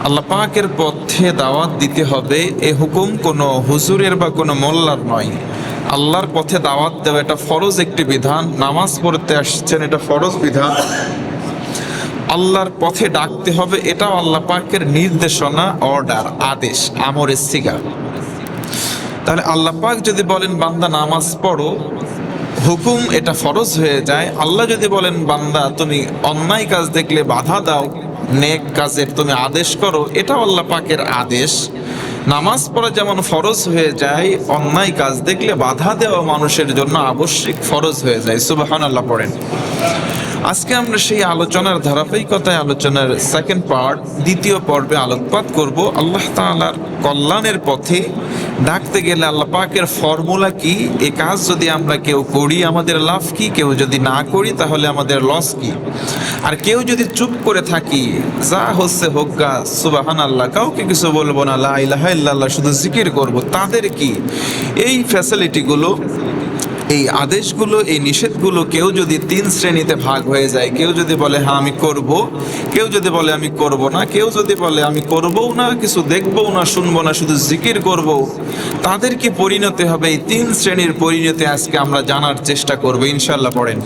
আল্লাহ পাকের পথে দাওয়াত দিতে হবে, এ হুকুম কোনো হুজুরের বা কোনো মোল্লার নয়। আল্লাহর পথে দাওয়াত দেওয়া এটা ফরজ একটি বিধান। নামাজ পড়তে আসছেন, এটা ফরজ বিধান। আল্লাহর পথে ডাকতে হবে, এটাও আল্লাহ পাকের নির্দেশনা, অর্ডার, আদেশ, আমরের সিগা। তাহলে আল্লাহ পাক যদি বলেন বান্দা নামাজ পড়ো, হুকুম এটা ফরজ হয়ে যায়। আল্লাহ যদি বলেন বান্দা তুমি অন্যায় কাজ দেখলে বাধা দাও, নেক কাজের তুমি আদেশ করো, এটাও আল্লাহ পাকের আদেশ। নামাজ পড়া যেমন ফরজ হয়ে যায়, অন্যায় কাজ দেখলে বাধা দেওয়া মানুষের জন্য আবশ্যিক ফরজ হয়ে যায়। সুবহানাল্লাহ পড়েন। আজকে আমরা সেই আলোচনার ধারাবাহিকতায় আলোচনার সেকেন্ড পার্ট, দ্বিতীয় পর্বে আলোকপাত করব আল্লাহ তাআলার কল্যাণের পথে ডাকতে গেলে আল্লাহ পাকের ফর্মুলা কি, এ কাজ যদি আমরা কেউ করি আমাদের লাভ কি, কেউ যদি না করি তাহলে আমাদের লস কি, আর কেউ যদি চুপ করে থাকি যা হচ্ছে হোক গা সুবহানাল্লাহ, কাউকে কিছু বলবো না, লা ইলাহা ইল্লাল্লাহ শুধু জিকির করব, তাদের কি। এই ফ্যাসিলিটিগুলো, এই আদেশগুলো, এই নিষেধগুলো কেউ যদি তিন শ্রেণীতে ভাগ হয়ে যায়, কেউ যদি বলে হ্যাঁ আমি করব, কেউ যদি বলে আমি করব না, কেউ যদি বলে আমি করবও না, কিছু দেখবও না, শুনবো না, শুধু জিকির করব, তাদের কি পরিণতি হবে, এই তিন শ্রেণীর পরিণতি আজকে আমরা জানার চেষ্টা করব ইনশাআল্লাহ। পড়েন।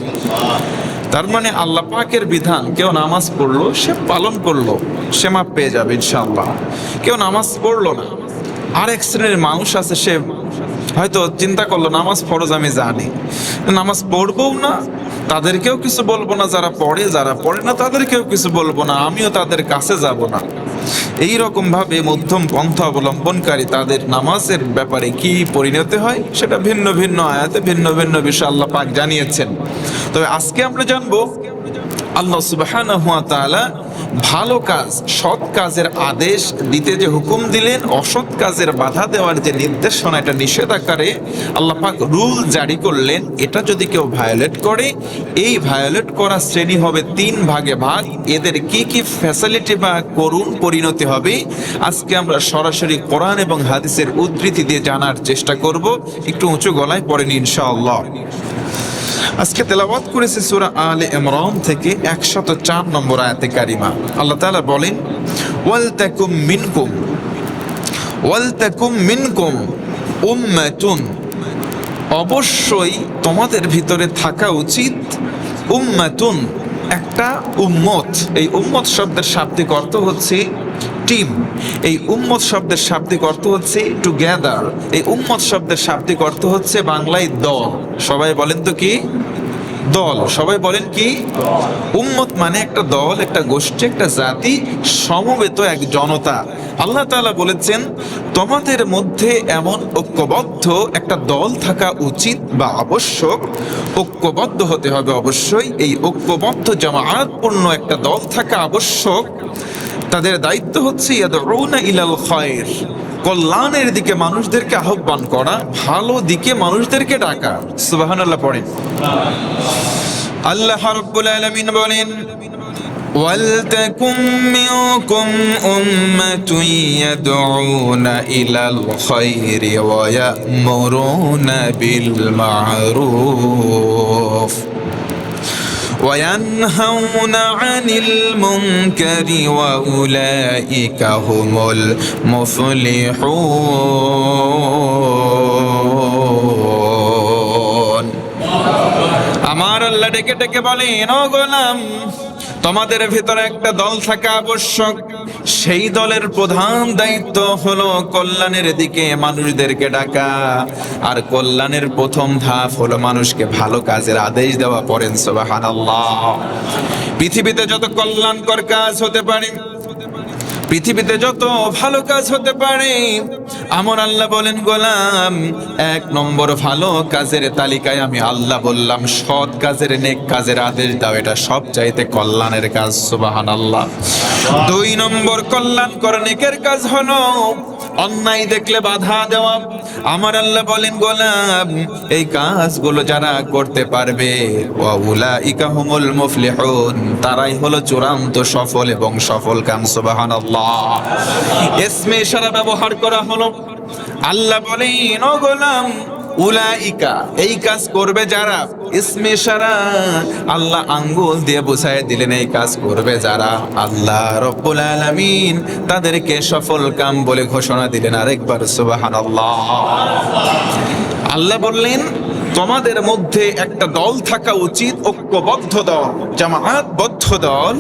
তার মানে আল্লাহ পাকের বিধান কেউ নামাজ পড়লো, সে পালন করলো, সে মাপ পেয়ে যাবে ইনশাআল্লাহ। কেউ নামাজ পড়লো না, আরেক শ্রেণীর মানুষ আছে, সে হয়তো চিন্তা করলো নামাজ ফরজ আমি জানি, নামাজ পড়বও না, তাদেরকেও কিছু বলবো না, যারা পড়ে, যারা পড়ে না তাদেরকেও কিছু বলবো না, আমিও তাদের কাছে যাব না। এই রকম ভাবে মধ্যম পন্থা অবলম্বনকারী তাদের নামাজের ব্যাপারে কি পরিণতি হয় সেটা ভিন্ন ভিন্ন আয়াতে ভিন্ন ভিন্ন বিষয় আল্লাহ পাক জানিয়েছেন। তবে আজকে আমরা জানবো আল্লাহ সুবহানাহু ওয়া তাআলা ভালো কাজ, সৎ কাজের আদেশ দিতে যে হুকুম দিলেন, অসৎ কাজের বাধা দেওয়ার যে নির্দেশনা, এটা নিষেধ আকারে আল্লাহ পাক রুল জারি করলেন। এটা যদি কেউ ভায়োলেট করে, এই ভায়োলেট করা শ্রেণী হবে তিন ভাগে ভাগ। এদের কি কি ফ্যাসিলিটি বা করুণ পরিণতি হবে আজকে আমরা সরাসরি কোরআন এবং হাদিসের উদ্ধৃতি দিয়ে জানার চেষ্টা করব। একটু উঁচু গলায় পড়েন ইনশাআল্লাহ। আজকে তেলাওয়াত করেছে সূরা আলে ইমরান থেকে 104 নম্বর আয়াতে কারিমা। আল্লাহ তাআলা বলেন ওয়ালতাকুম মিনকুম উম্মাতুন, অবশ্যই তোমাদের ভিতরে থাকা উচিত উম্মাতুন, একটা উম্মত। এই উম্মত শব্দের শাব্দিক অর্থ হচ্ছে টিম। এই উম্মত শব্দের শাব্দিক অর্থ হচ্ছে টুগেদার। এই উম্মত শব্দের শাব্দিক অর্থ হচ্ছে বাংলায় দল। সবাই বলেন তো কি? দল। সবাই বলেন কি? উম্মত মানে একটা দল, একটা গোষ্ঠী, একটা জাতি, সমবেত এক জনতা। আল্লাহ তাআলা বলেছেন তোমাদের মধ্যে এমন ঐক্যবদ্ধ একটা দল থাকা উচিত বা আবশ্যক। ঐক্যবদ্ধ হতে হবে অবশ্যই। এই ঐক্যবদ্ধ জামাআতপূর্ণ একটা দল থাকা আবশ্যক। তাদের দায়িত্ব হচ্ছে ইয়াদউনা ইলাল খায়র, কল্যাণের দিকে মানুষদেরকে আহ্বান করা, ভালো দিকে মানুষদেরকে ডাকা। সুবহানাল্লাহ পড়েন। আল্লাহ রাব্বুল আলামিন বলেন ওয়ালতাকুম মিনকুম উম্মাতুন ইয়াদউনা ইলাল খায়রি ওয়া ইয়া'মুরুনা বিল মা'রুফ وينهون عن المنكر وأولئك هم المفلحون। আমার আল্লাহ ডেকে ডেকে বলেন ও গোলাম, তোমাদের ভিতরে একটা দল থাকা আবশ্যক। সেই দলের প্রধান দায়িত্ব হলো কল্যাণের দিকে মানুষদেরকে ডাকা। আর কল্যাণের প্রথম ধাপ হলো মানুষকে ভালো কাজের আদেশ দেওয়া। পড়েন সুবহানাল্লাহ। পৃথিবীতে যত কল্যাণকর কাজ হতে পারে, পৃথিবীতে যত ভালো কাজ হতে পারে, আমার আল্লাহ বলেন গোলাম, এক নম্বর ভালো কাজের তালিকায় আমি আল্লাহ বললাম সৎ কাজের, নেক কাজের আদেশ দাও। এটা সব চাইতে কল্যাণের কাজ। সুবহানাল্লাহ। দুই নম্বর কল্যাণকর নেকের কাজ হলো অন্যায় দেখলে বাধা দেওয়া। আমার আল্লাহ বলেন গোলাম, এই কাজগুলো যারা করতে পারবে ওয়া উলাইকা হুমুল মুফলিহুন, তারাই হলো চূড়ান্ত সফল এবং সফল কাম। সুবহানাল্লাহ। ইসমে ইশারা ব্যবহার করা হলো। আল্লাহ বলেন ও গোলাম, উলাইকা, এই কাজ করবে যারা, ইসমে ইশারা আল্লাহ আঙ্গুল দিয়ে বুঝায় দিলেন এই কাজ করবে যারা, আল্লাহ রব্বুল আলামিন তাদেরকে সফল কাম বলে ঘোষণা দিলেন। আরেকবার সুবহানাল্লাহ। আল্লাহ বললেন তোমাদের মধ্যে একটা দল থাকা উচিত, ঐক্যবদ্ধ দল, জামায়াতবদ্ধ দল।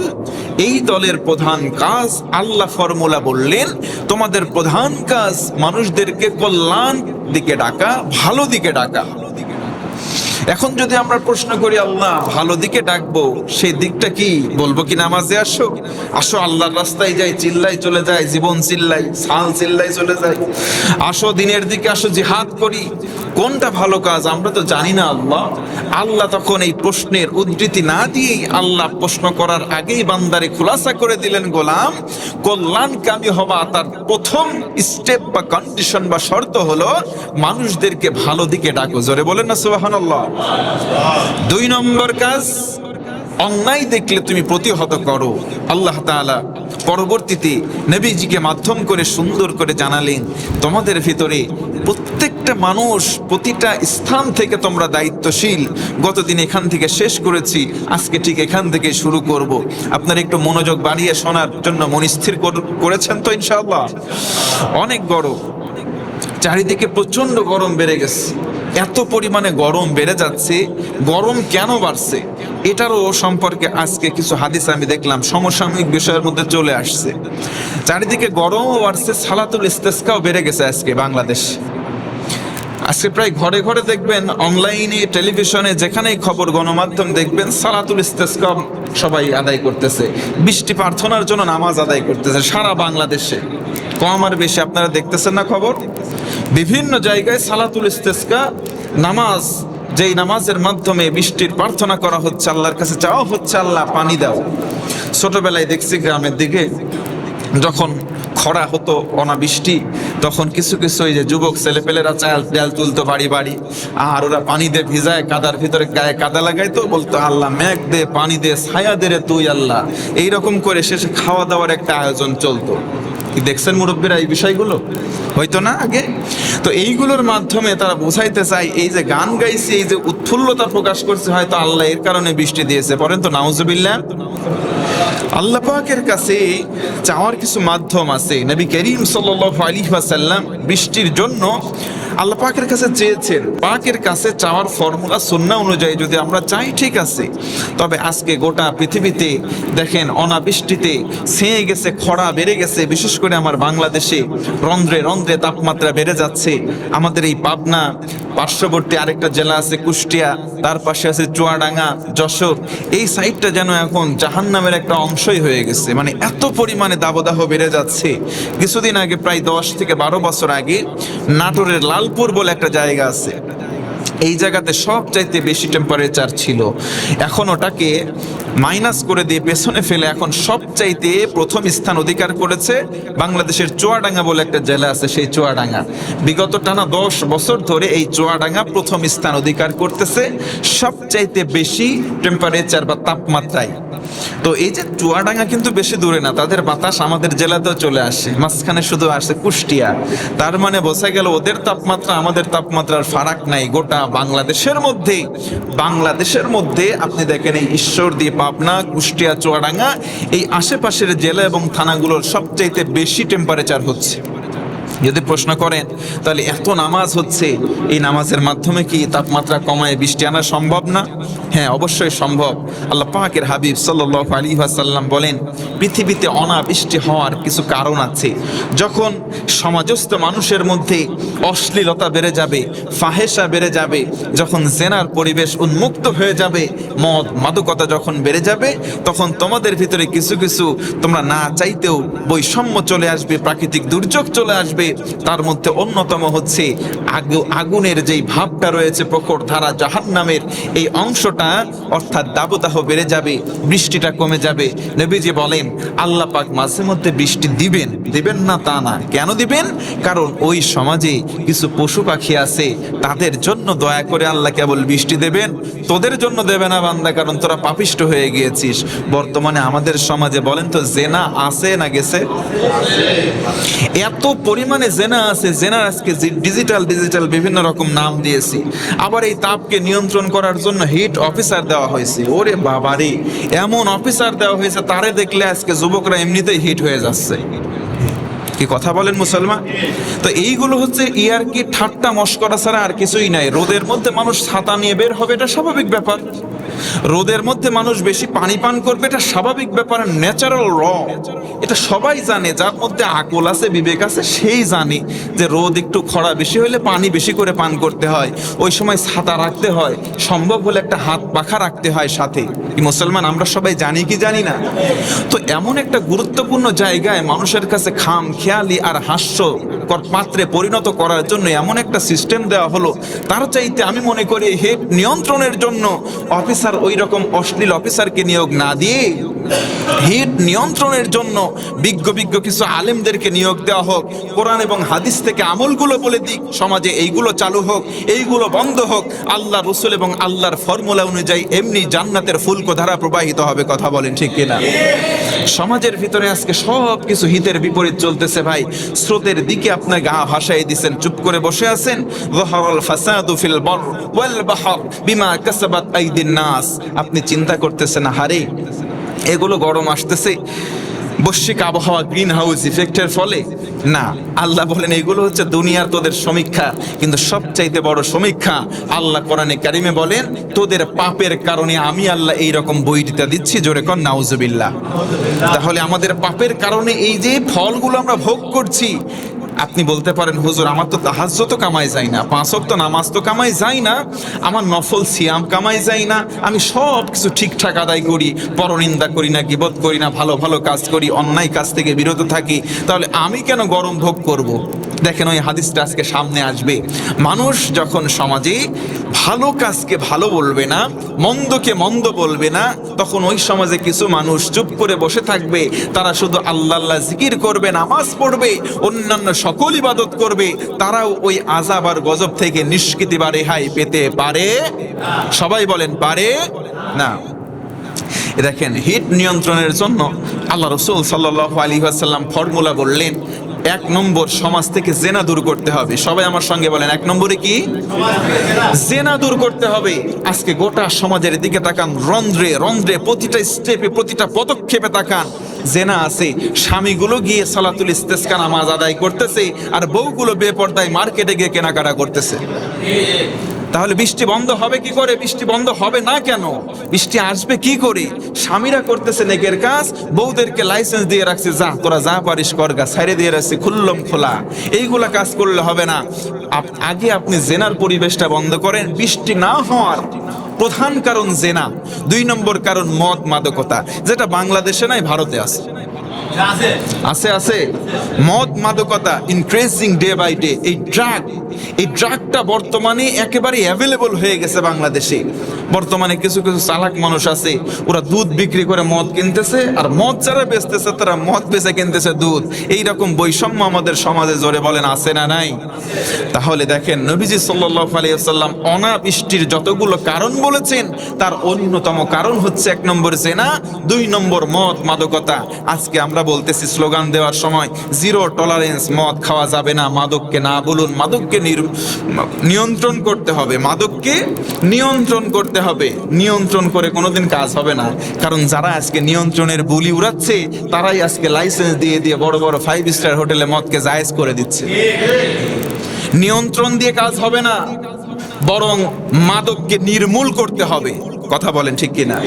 এই দলের প্রধান কাজ, আল্লাহ ফর্মুলা বললেন তোমাদের প্রধান কাজ মানুষদেরকে কল্যাণ দিকে ডাকা, ভালো দিকে ডাকা। এখন যদি আমরা প্রশ্ন করি আল্লাহ ভালো দিকে ডাকবো, সেই দিকটা কি? বলবো কি নামাজে আসো, আসো আল্লাহর রাস্তায় যাই, চিল্লাই চলে যায়, জীবন চিল্লাই, সাল চিল্লাই চলে যায়, আসো দিনের দিকে আসো, জিহাদ করি, কোনটা ভালো কাজ? আমরা তো জানি না আল্লাহ। আল্লাহ তখন এই প্রশ্নের উদ্ধৃতি না দিয়েই আল্লাহ প্রশ্ন করার আগেই বান্দারে খুলাসা করে দিলেন, গোলাম কল্যাণকামী হওয়া তার প্রথম স্টেপ বা কন্ডিশন বা শর্ত হলো মানুষদেরকে ভালো দিকে ডাকো। জোরে বলেন না সুবহানাল্লাহ। 2 নম্বর কাজ, অন্যায় দেখলে তুমি প্রতিহত করো। আল্লাহ তাআলা পরবর্তীতে নবীজিকে মাধ্যম করে সুন্দর করে জানালেন তোমাদের ভিতরে প্রত্যেকটা মানুষ প্রতিটা স্থান থেকে তোমরা দায়িত্বশীল। গতদিন এখান থেকে শেষ করেছি, আজকে ঠিক এখান থেকে শুরু করব। আপনারা একটু মনোযোগ বাড়িয়ে শোনার জন্য মন স্থির করেছেন তো ইনশাআল্লাহ? অনেক গরম, চারিদিকে প্রচন্ড গরম বেড়ে গেছে। এত পরিমাণে গরম বেড়ে যাচ্ছে, গরম কেন বাড়ছে এটারও সম্পর্কে আজকে কিছু হাদিস আমি দেখলাম, সমসাময়িক বিষয়ের মধ্যে চলে আসছে। চারিদিকে গরমও বাড়ছে, সালাতুল ইস্তেসকাও বেড়ে গেছে আজকে বাংলাদেশ। আজকে প্রায় ঘরে ঘরে দেখবেন, অনলাইনে, টেলিভিশনে, যেখানেই খবর গণমাধ্যম দেখবেন, সালাতুল ইস্তেসকা সবাই আদায় করতেছে, বৃষ্টি প্রার্থনার জন্য নামাজ আদায় করতেছে সারা বাংলাদেশে। কম আর বেশি আপনারা দেখতেছেন না খবর? বিভিন্ন জায়গায় সালাতুল ইস্তেসকা নামাজ, যেই নামাজের মাধ্যমে বৃষ্টির প্রার্থনা করা হচ্ছে, আল্লাহর কাছে চাওয়া হচ্ছে আল্লাহ পানি দাও। ছোটবেলায় দেখছি গ্রামের দিকে যখন খরা হতো, অনাবৃষ্টি, তখন কিছু কিছু ওই যে যুবক ছেলেপেলেরা চাল ডাল তুলতো বাড়ি বাড়ি, আর ওরা পানি দিয়ে ভিজায়, কাদার ভিতরে গায়ে কাদা লাগাইতো, বলতো আল্লাহ মেঘ দে, পানি দে, ছায়া দে রে তুই আল্লাহ। এইরকম করে শেষে খাওয়া দাওয়ার একটা আয়োজন চলতো। দেখছেন মুরব্বীরা এই বিষয়গুলো? হয়তো না আগে? তো এইগুলোর মাধ্যমে তারা বোঝাইতে চায় এই যে গান গাইছে, এই যে উৎফুল্লতা প্রকাশ করছে, হয়তো আল্লাহ এর কারণে বৃষ্টি দিয়েছে। পড়েন তো নাউজুবিল্লাহ। আল্লাহ পাকের কাছে চাওয়ার কিছু মাধ্যম আছে। নবী করিম সাল্লাল্লাহু আলাইহি ওয়াসাল্লাম বৃষ্টির জন্য আল্লাহ পাকের কাছে চেয়েছেন। পাকের কাছে চাওয়ার ফর্মুলা সুন্নাহ অনুযায়ী যদি আমরা চাই ঠিক আছে, তবে আজকে গোটা পৃথিবীতে দেখেন অনাবৃষ্টিতে ছেয়ে গেছে, খরা বেড়ে গেছে। বিশেষ করে আমার বাংলাদেশে রন্ধ্রে রন্ধ্রে তাপমাত্রা বেড়ে যাচ্ছে। আমাদের এই পাবনা পার্শ্ববর্তী আরেকটা জেলা আছে কুষ্টিয়া, তার পাশে আছে চুয়াডাঙ্গা, যশোর, এই সাইডটা যেন এখন জাহান্নামের একটা অংশই হয়ে গেছে। মানে এত পরিমাণে দাবদাহ বেড়ে যাচ্ছে। কিছুদিন আগে, প্রায় 10 থেকে 12 বছর আগে, নাটোরের লালপুর বলে একটা জায়গা আছে, এই জায়গাতে সবচাইতে বেশি টেম্পারেচার ছিল। এখন ওটাকে মাইনাস করে দিয়ে পেছনে ফেলে এখন সবচাইতে প্রথম স্থান অধিকার করেছে বাংলাদেশের চুয়াডাঙ্গা বলে একটা জেলা আছে, সেই চুয়াডাঙ্গা। বিগত টানা 10 বছর ধরে এই চুয়াডাঙ্গা প্রথম স্থান অধিকার করতেছে সবচাইতে বেশি টেম্পারেচার বা তাপমাত্রায়। তো এই যে চুয়াডাঙ্গা কিন্তু বেশি দূরে না, তাদের বাতাস আমাদের জেলাতেও চলে আসে, মাঝখানে শুধু আসে কুষ্টিয়া। তার মানে বোঝা গেল ওদের তাপমাত্রা আমাদের তাপমাত্রার ফারাক নাই। গোটা বাংলাদেশের মধ্যে আপনি দেখেন এই ঈশ্বরদী, পাবনা, কুষ্টিয়া, চুয়াডাঙ্গা, এই আশেপাশের জেলা এবং থানাগুলোর সবচাইতে বেশি টেম্পারেচার হচ্ছে। যদি প্রশ্ন করেন তাহলে এত নামাজ হচ্ছে, এই নামাজের মাধ্যমে কি তাপমাত্রা কমায় বৃষ্টি আনা সম্ভব না? হ্যাঁ, অবশ্যই সম্ভব। আল্লাহ পাকের হাবিব সাল্লাল্লাহু আলাইহি ওয়াসাল্লাম বলেন পৃথিবীতে অনাবৃষ্টি হওয়ার কিছু কারণ আছে। যখন সমাজস্থ মানুষের মধ্যে অশ্লীলতা বেড়ে যাবে, ফাহেসা বেড়ে যাবে, যখন জেনার পরিবেশ উন্মুক্ত হয়ে যাবে, মদ মাদকতা যখন বেড়ে যাবে, তখন তোমাদের ভিতরে কিছু কিছু তোমরা না চাইতেও বৈষম্য চলে আসবে, প্রাকৃতিক দুর্যোগ চলে আসবে। তার মধ্যে অন্যতম হচ্ছে আগুনের যেই ভাবটা রয়েছে, প্রখর ধারা জাহান্নামের এই অংশটা, অর্থাৎ দাবদাহ বেড়ে যাবে, বৃষ্টিটা কমে যাবে। নবীজি বলেন আল্লাহ পাক মাঝে মধ্যে বৃষ্টি দিবেন না তা না। কেন দিবেন? কারণ ওই সমাজে কিছু পশু পাখি আছে, তাদের জন্য দয়া করে আল্লাহ কেবল বৃষ্টি দেবেন, তোদের জন্য দেবে না বান্দা, কারণ তোরা পাপিষ্ট হয়ে গিয়েছিস। বর্তমানে আমাদের সমাজে বলেন তো জেনা আছে না গেছে? এত পরিমাণ বর্তমানে জেনা আছে, জেনার আজকে ডিজিটাল বিভিন্ন রকম নাম দিয়েছি। আবার এই তাপকে নিয়ন্ত্রণ করার জন্য হিট অফিসার দেওয়া হয়েছে। ওরে বাবারে, এমন অফিসার দেওয়া হয়েছে তারে দেখলে আজকে যুবকরা এমনিতেই হিট হয়ে যাচ্ছে। কি কথা বলেন মুসলমান? তো এইগুলো হচ্ছে ইয়ারকি ঠাট্টা মশকরা ছাড়া আর কিছুই নাই। রোদের মধ্যে মানুষ ছাতা নিয়ে বের হবে, এটা স্বাভাবিক ব্যাপার। রোদের মধ্যে মানুষ বেশি পানি পান করবে, এটা স্বাভাবিক ব্যাপার, ন্যাচারাল র। এটা সবাই জানে, যার মধ্যে আকল আছে, বিবেক আছে, সেই জানে যে রোদ একটু খরা বেশি হলে পানি বেশি করে পান করতে হয়, ওই সময় ছাতা রাখতে হয়, সম্ভব হলে একটা হাত পাখা রাখতে হয় সাথে। কি মুসলমান আমরা সবাই জানি কি জানি না? তো এমন একটা গুরুত্বপূর্ণ জায়গায় মানুষের কাছে খাম খেয়ালি আর হাস্যকর পাত্রে পরিণত করার জন্য এমন একটা সিস্টেম দেওয়া হলো। তার চাইতে আমি মনে করি হিট নিয়ন্ত্রণের জন্য অফিসার ওই রকম অশ্লীল অফিসারকে নিয়োগ না দিয়ে হিট নিয়ন্ত্রণের জন্য বিজ্ঞ কিছু আলেমদেরকে নিয়োগ দেওয়া হোক। কোরআন এবং হাদিস থেকে আমলগুলো বলে দিক, সমাজে এইগুলো চালু হোক, এইগুলো বন্ধ হোক। আল্লাহ রসুল এবং আল্লাহর ফর্মুলা অনুযায়ী এমনি জান্নাতের ফুলকধারা প্রবাহিত হবে। কথা বলেন ঠিক কিনা? সমাজের ভিতরে আজকে সব কিছু হিতের বিপরীত চলতেছে ভাই। স্রোতের দিকে আপনার গা ভাসাই দিচ্ছেন, চুপ করে বসে আছেন। যাহারাল ফাসাদু ফিল বার ওয়াল বাহর বিমা কাসাবাত আইদিন নাস। আপনি চিন্তা করতেছেন হারে এগুলো গরম আসতেছে বৈশ্বিক আবহাওয়া, গ্রিন হাউস ইফেক্টের ফলে না। আল্লাহ বলেন এগুলো হচ্ছে দুনিয়ার তোদের সমীক্ষা, কিন্তু সবচাইতে বড় সমীক্ষা আল্লাহ কোরআনে কারিমে বলেন তোদের পাপের কারণে আমি আল্লাহ এইরকম বইটা দিচ্ছি। জোরে কর নাউজুবিল্লাহ। তাহলে আমাদের পাপের কারণে এই যে ফলগুলো আমরা ভোগ করছি। আপনি বলতে পারেন হুজুর আমার তো তাহাজ্জুদ তো কামাই যায় না, 5 ওয়াক্ত নামাজ তো কামাই যায় না, আমার নফল সিয়াম কামাই যায় না, আমি সব কিছু ঠিকঠাক আদায় করি, পরনিন্দা করি না, গীবত করি না, ভালো ভালো কাজ করি, অন্যায় কাজ থেকে বিরত থাকি, তাহলে আমি কেন গরম ভোগ করব? দেখেন ওই হাদিসটা আজকে সামনে আসবে। মানুষ যখন সমাজে ভালো কাজকে ভালো বলবে না, মন্দকে মন্দ বলবে না, তখন ওই সমাজে কিছু মানুষ চুপ করে বসে থাকবে। তারা শুধু আল্লাহ আল্লাহ জিকির করবে, নামাজ পড়বে, অন্যান্য সকল ইবাদত করবে। তারাও ওই আযাব আর গজব থেকে নিষ্কৃতি বা রেহাই পেতে পারে? সবাই বলেন পারে না। দেখেন হিট নিয়ন্ত্রণের জন্য আল্লাহ রাসূল সাল্লাল্লাহু আলাইহি ওয়াসাল্লাম ফর্মুলা বললেন। 1 নম্বর, সমাজ থেকে জেনা দূর করতে হবে। সবাই আমার সঙ্গে বলেন 1 নম্বরে কি? জেনা দূর করতে হবে। আজকে গোটা সমাজের দিকে তাকান, রন্ধ্রে রন্ধ্রে, প্রতিটা স্টেপে, প্রতিটা পদক্ষেপে তাকান, জেনা আছে। স্বামীগুলো গিয়ে সালাতুল ইস্তেসকা নামাজ আদায় করতেছে, আর বউগুলো বেপরদায় মার্কেটে গিয়ে কেনাকাটা করতেছে। তাহলে বৃষ্টি বন্ধ হবে কি করে? বৃষ্টি বন্ধ হবে না কেন? বৃষ্টি আসবে কি করে? স্বামীরা করতেছে নেকের কাজ, বউদেরকে লাইসেন্স দিয়ে রাখছে, যা তোরা যা পারিস করগা, ছাইরে দিয়ে রাখছে খুল্লম খোলা। এইগুলা কাজ করলে হবে না। আগে আপনি জেনার পরিবেশটা বন্ধ করেন। বৃষ্টি না হওয়ার প্রধান কারণ জেনা। 2 নম্বর কারণ মদ মাদকতা, যেটা বাংলাদেশে নাই, ভারতে আছে। আছে মদ মাদকতা ইনক্রিজিং ডে বাই ডে। এই ড্রাগটা বর্তমানে একেবারে অ্যাভেলেবল হয়ে গেছে বাংলাদেশে। বর্তমানে কিছু চালাক মানুষ আছে, ওরা দুধ বিক্রি করে মদ কিনতেছে, আর মদ যারা বেচতেছে তারা মদ বেচে কিনতেছে দুধ। এইরকম বৈষম্য আমাদের সমাজে, জোরে বলেন আছে না নাই? তাহলে দেখেন নবীজি সাল্লাল্লাহু আলাইহি ওয়াসাল্লাম অনাবৃষ্টির যতগুলো কারণ বলেছেন, তার অন্যতম কারণ হচ্ছে 1 নম্বর জেনা, 2 নম্বর মদ মাদকতা। আজকে আমরা বলতেছি স্লোগান দেওয়ার সময়, 0 টলারেন্স, মদ খাওয়া যাবে না, মাদককে না বলুন। মাদককে নিয়ন্ত্রণ করতে হবে, মাদককে নিয়ন্ত্রণ করতে হবে। নিয়ন্ত্রণ করে কোনোদিন কাজ হবে না, কারণ যারা আজকে নিয়ন্ত্রণের বুলি উড়াচ্ছে তারাই আজকে লাইসেন্স দিয়ে দিয়ে বড় বড় 5 স্টার হোটেলে মদকে জায়েজ করে দিচ্ছে। নিয়ন্ত্রণ দিয়ে কাজ হবে না, বরং মাদককে নির্মূল করতে হবে। কথা বলেন ঠিক কিনা?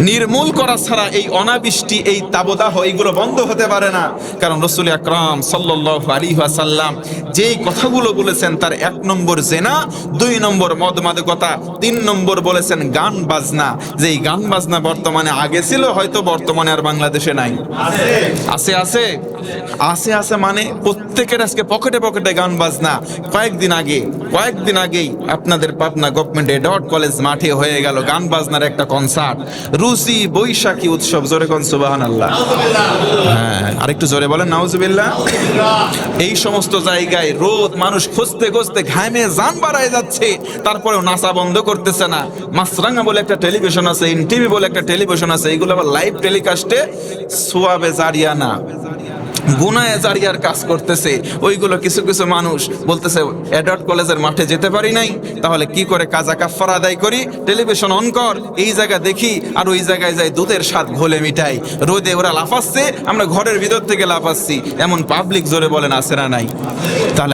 নির্মূল করা ছাড়া এই অনাবৃষ্টি, এই তাবদাহ, এইগুলো বন্ধ হতে পারে না। কারণ রাসূল আকরাম সাল্লাল্লাহু আলাইহি ওয়াসাল্লাম যেই কথাগুলো বলেছেন, তার 1 নম্বর জেনা, 2 নম্বর মদ মাদকতা, 3 নম্বর বলেছেন গান বাজনা। যেই গান বাজনা বর্তমানে আগে ছিল, হয়তো বর্তমানে আর বাংলাদেশে নাই। আছে মানে প্রত্যেকের আজকে পকেটে পকেটে গান বাজনা। কয়েকদিন আগেই আপনাদের পাবনা গভর্নমেন্ট এডওয়ার্ড কলেজ মাঠে হয়ে গেল গান বাজনার একটা কনসার্ট, রুসি বৈশাখী উৎসব। জোরে কোন সুবহানাল্লাহ। হ্যাঁ, আরেকটু জোরে বলেন নাউজুবিল্লাহ। এই সমস্ত জায়গায় রোদ, মানুষ খুঁজতে খুঁজতে ঘামে জান বাড়ায় যাচ্ছে, তারপরেও নাচা বন্ধ করতেছে না। মাছরাঙা বলে একটা টেলিভিশন আছে, এনটিভি বলে একটা টেলিভিশন আছে, এইগুলো আবার লাইভ টেলিকাস্টে সোয়াবে জারিয়া না, গুনায়ে জারিয়ার কাজ করতেছে, ওইগুলো কিছু কিছু মানুষ বলতেছে এডওয়ার্ড কলেজের মাঠে যেতে পারি নাই, তাহলে কি করে কাজা কাফারা আদায় করি, টেলিভিশন অন কর, এই জায়গা দেখি আর ওই জায়গায় যাই দুধের স্বাদ ঘোলে মিঠাই, রোদে ওরা লাফাচ্ছে, আমরা ঘরের ভিতর থেকে লাফাচ্ছি, এমন পাবলিক জোরে বলেন আছে না নাই? তাহলে